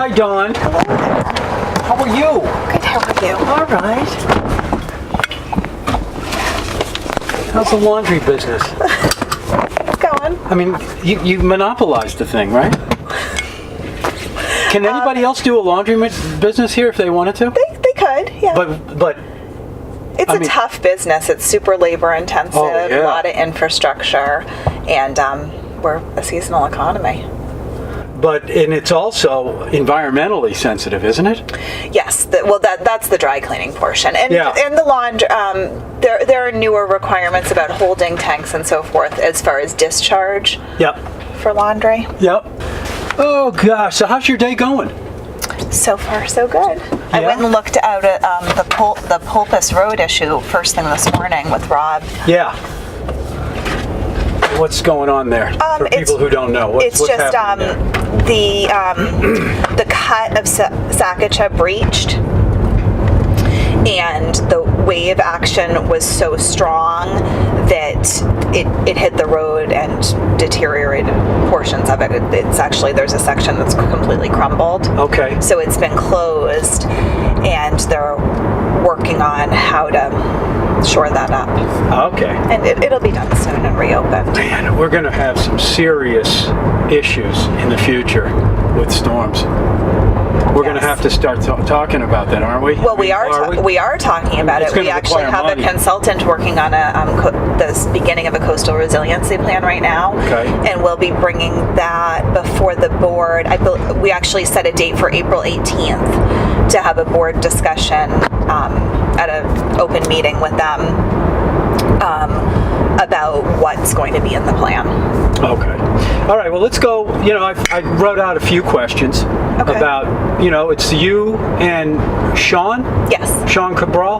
Hi, Dawn. Hello there. How are you? Good, how are you? All right. How's the laundry business? It's going. I mean, you monopolized the thing, right? Can anybody else do a laundry business here if they wanted to? They could, yeah. But it's a tough business. It's super labor intensive, Oh, yeah. a lot of infrastructure, and we're a seasonal economy. and it's also environmentally sensitive, isn't it? Yes, that's the dry cleaning portion, and Yeah. and the laundry. There are newer requirements about holding tanks and so forth as far as discharge Yep. for laundry. Yep. Oh gosh. So how's your day going? So far, so good. I Yeah? went and looked out at the Pulpus Road issue first thing this morning with Rob. Yeah. What's going on there? For people who don't know, what's just happening there? the cut of Sacagawea breached, and the wave action was so strong that it hit the road and deteriorated portions of it. It's actually, there's a section that's completely crumbled. Okay. So it's been closed, and they're working on how to shore that up. Okay. And it'll be done soon and reopened. Man, we're going to have some serious issues in the future with storms. We're going to have to start talking about that, aren't we? Well, we are talking about It's it. gonna We actually require have money. a consultant working on the beginning of a coastal resiliency plan right now. Okay. And we'll be bringing that before the board. We actually set a date for April 18th to have a board discussion at an open meeting with them about what's going to be in the plan. Okay. All right, well, let's go. I wrote out a few questions about, it's you and Sean? Yes. Sean Cabral?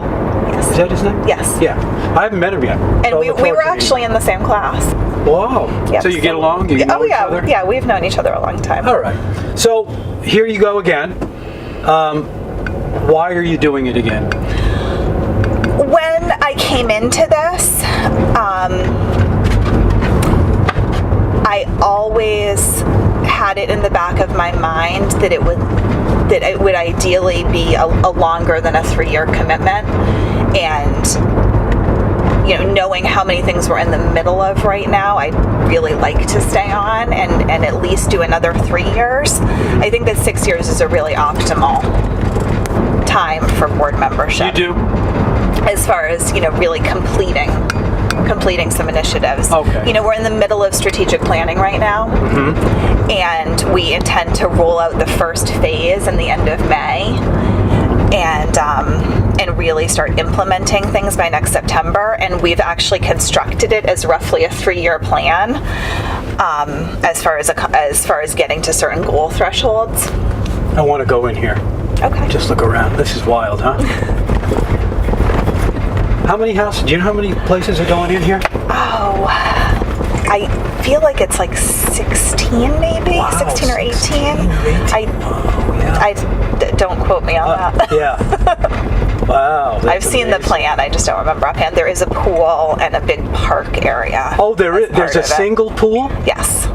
Yes. Is that his name? Yes. Yeah. I haven't met him yet. And So I we look forward were to meeting actually in the same class. him. Wow. Yep, So you get along? You know each other? Yeah, we've known each other a long time. All right. So here you go again. Why are you doing it again? When I came into this, I always had it in the back of my mind that it would ideally be a longer than a 3-year commitment, and knowing how many things we're in the middle of right now, I'd really like to stay on and at least do another 3 years. I think that 6 years is a really optimal time for board membership. You do? As far as, really completing some initiatives. Okay. We're in the middle of strategic planning right now. Mm-hmm. And we intend to roll out the first phase in the end of May. And really start implementing things by next September. And we've actually constructed it as roughly a 3-year plan, as far as getting to certain goal thresholds. I want to go in here. Okay. Just look around. This is wild, huh? How many houses? Do you know how many places are going in here? Oh, I feel like it's like 16 maybe, Wow, 16 or 18. 16 or 18. Don't quote me on that. Yeah. Wow. I've seen the plan. I just don't remember offhand. There is a pool and a big park area. Oh, there's a single pool? Yes.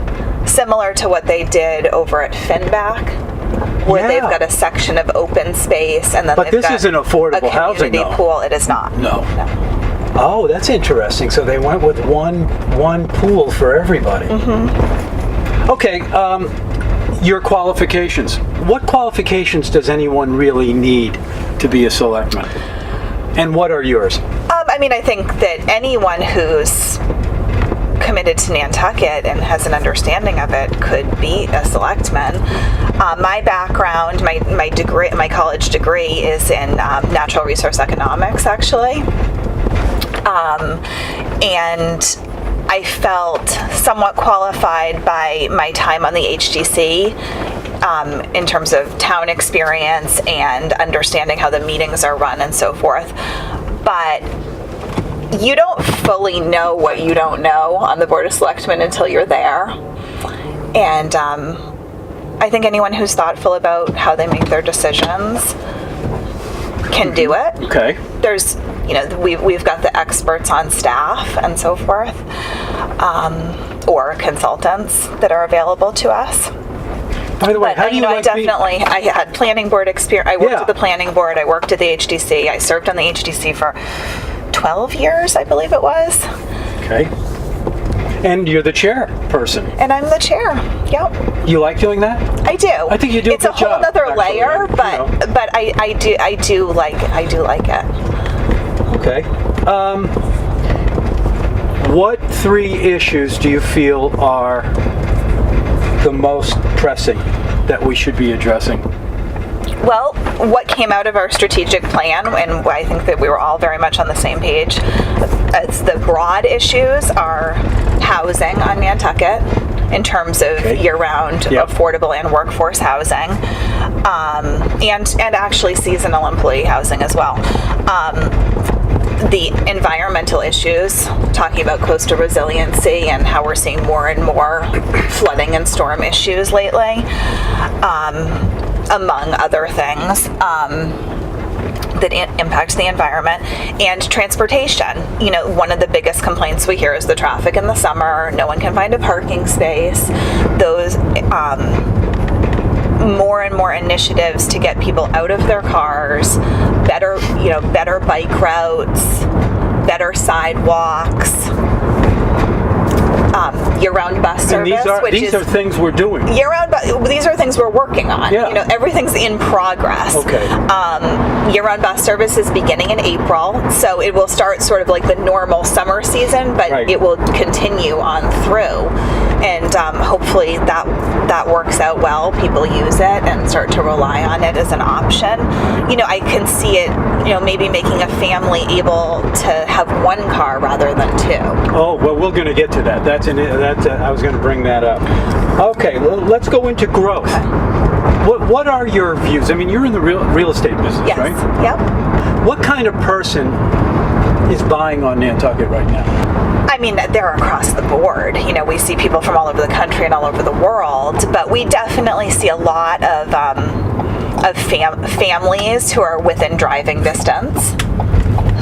Similar to what they did over at Finback, where they've got a section of open space, and then but they've this got isn't affordable housing, a community though. pool. It is not. No. Oh, that's interesting. So they went with one pool for everybody. Mm-hmm. Okay. Your qualifications. What qualifications does anyone really need to be a selectman? And what are yours? I think that anyone who's committed to Nantucket and has an understanding of it could be a selectman. My background, my degree, my college degree is in natural resource economics, actually, and I felt somewhat qualified by my time on the HDC in terms of town experience and understanding how the meetings are run and so forth. But you don't fully know what you don't know on the Board of Selectmen until you're there. And I think anyone who's thoughtful about how they make their decisions can do it. Okay. There's, we've got the experts on staff and so forth, or consultants that are available to us. By the way, But how do you like I had planning board experience. I worked Yeah. at the planning board. I worked at the HDC. I served on the HDC for 12 years, I believe it was. Okay. And you're the chairperson. And I'm the chair. Yep. You like doing that? I do. I think you do a It's a good whole job, other actually, layer, you but know. but I do like it. Okay. What 3 issues do you feel are the most pressing that we should be addressing? Well, what came out of our strategic plan, and I think that we were all very much on the same page, it's the broad issues are housing on Nantucket in terms of year-round affordable and workforce housing, and actually seasonal employee housing as well. The environmental issues, talking about coastal resiliency and how we're seeing more and more flooding and storm issues lately, among other things that impact the environment, and transportation. You know, one of the biggest complaints we hear is the traffic in the summer. No one can find a parking space. Those more and more initiatives to get people out of their cars, better bike routes, better sidewalks, year-round bus service. And these are things we're doing. Year-round, these are things we're working on. Yeah. You know, everything's in progress. Okay. Year-round bus service is beginning in April, so it will start sort of like the normal summer season, but it will continue on through. And hopefully that works out well. People use it and start to rely on it as an option. You know, I can see it, maybe making a family able to have one car rather than 2. Oh, well, we're going to get to that. I was going to bring that up. Okay, well, let's go into growth. What are your views? I mean, you're in the real estate business, Yes. right? Yep. What kind of person is buying on Nantucket right now? I mean, they're across the board. You know, we see people from all over the country and all over the world, but we definitely see a lot of families who are within driving distance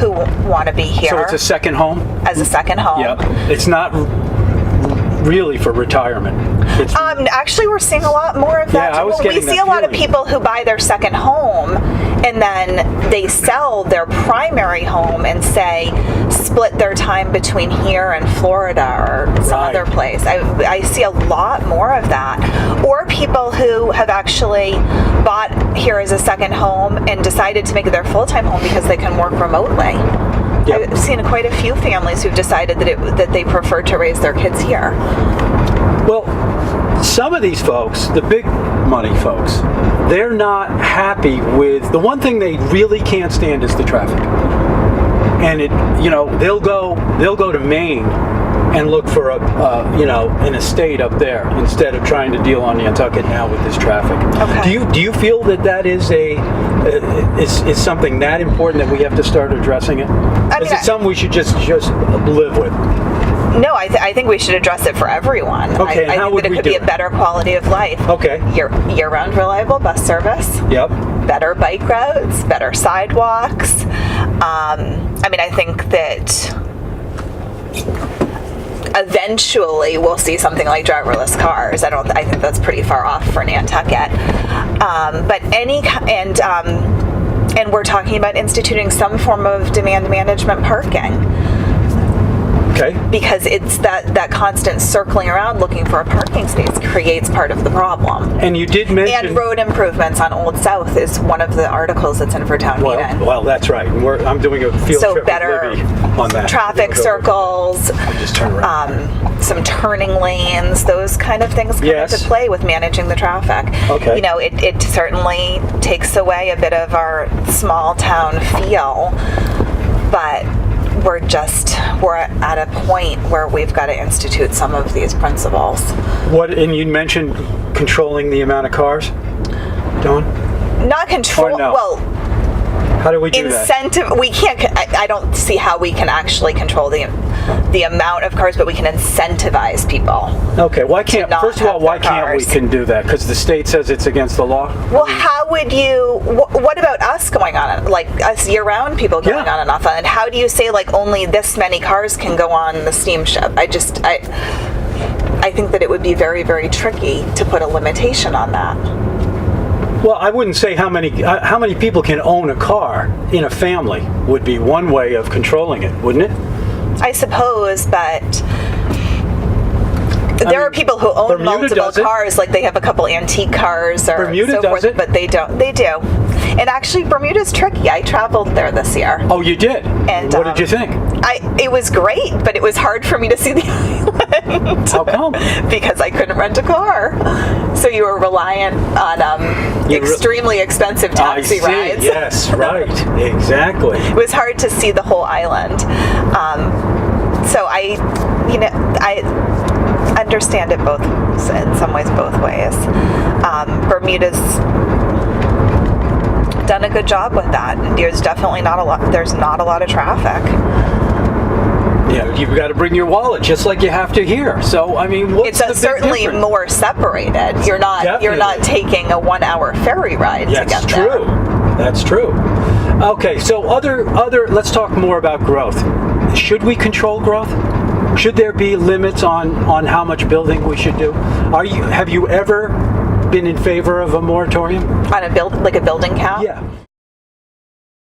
who want to be here. So it's a second home? As a second home. Yeah. It's not really for retirement. It's actually, we're seeing a lot more of that. Yeah, I was getting we see that a lot of feeling. people who buy their second home and then they sell their primary home and say split their time between here and Florida or some Right. other place. I see a lot more of that. Or people who have actually bought here as a second home and decided to make it their full-time home because they can work remotely. Yep. I've seen quite a few families who've decided that they prefer to raise their kids here. Well, some of these folks, the big money folks, they're not happy with the one thing they really can't stand is the traffic. And they'll go to Maine and look for an estate up there instead of trying to deal on Nantucket now with this traffic. Okay. Do you feel that is is something that important that we have to start addressing it? Is it something we should just live with? No, I think we should address it for everyone. Okay, and I how think would that it we could do be it? a better quality of life. Okay. Year-round reliable bus service. Yep. Better bike routes, better sidewalks. I think that eventually we'll see something like driverless cars. I think that's pretty far off for Nantucket. And we're talking about instituting some form of demand management parking. Okay. Because it's that constant circling around looking for a parking space creates part of the problem. And you did mention... And road improvements on Old South is one of the articles that's in for town meeting. Well, that's right. I'm doing a field trip better with Libby on that. traffic circles, Just turn around. some turning lanes, those kind of things come into play with managing the traffic. Okay. It certainly takes away a bit of our small town feel, but we're at a point where we've got to institute some of these principles. And you mentioned controlling the amount of cars, Dawn? Not control. Or no? Well, how do we do incentive. that? We can't. I don't see how we can actually control the amount of cars, but we can incentivize people. Okay. First of all, why can't we cars. can do that? Because the state says it's against the law. Well, how would you? What about us going on it? Like us year-round people going on and off on it? How do you say like only this many cars can go on the steamship? I I think that it would be very, very tricky to put a limitation on that. Well, I wouldn't say how many people can own a car in a family would be one way of controlling it, wouldn't it? I suppose, but there are people who own multiple cars, like they have a couple antique cars or so forth, but they don't. They do. And actually, Bermuda's tricky. I traveled there this year. Oh, you did? And what did you think? It was great, but it was hard for me to see the island. How come? Because I couldn't rent a car. So you were reliant on extremely expensive taxi rides. Yes, right. Exactly. It was hard to see the whole island. So I understand it both, in some ways, both ways. Bermuda's done a good job with that. There's definitely not a lot of traffic. Yeah, you've got to bring your wallet just like you have to here. So I mean, what's the big certainly difference? More separated. You're not taking a 1 hour ferry ride to get there. That's true. Okay, so other let's talk more about growth. Should we control growth? Should there be limits on how much building we should do? Have you ever been in favor of a moratorium? On a building count? Yeah.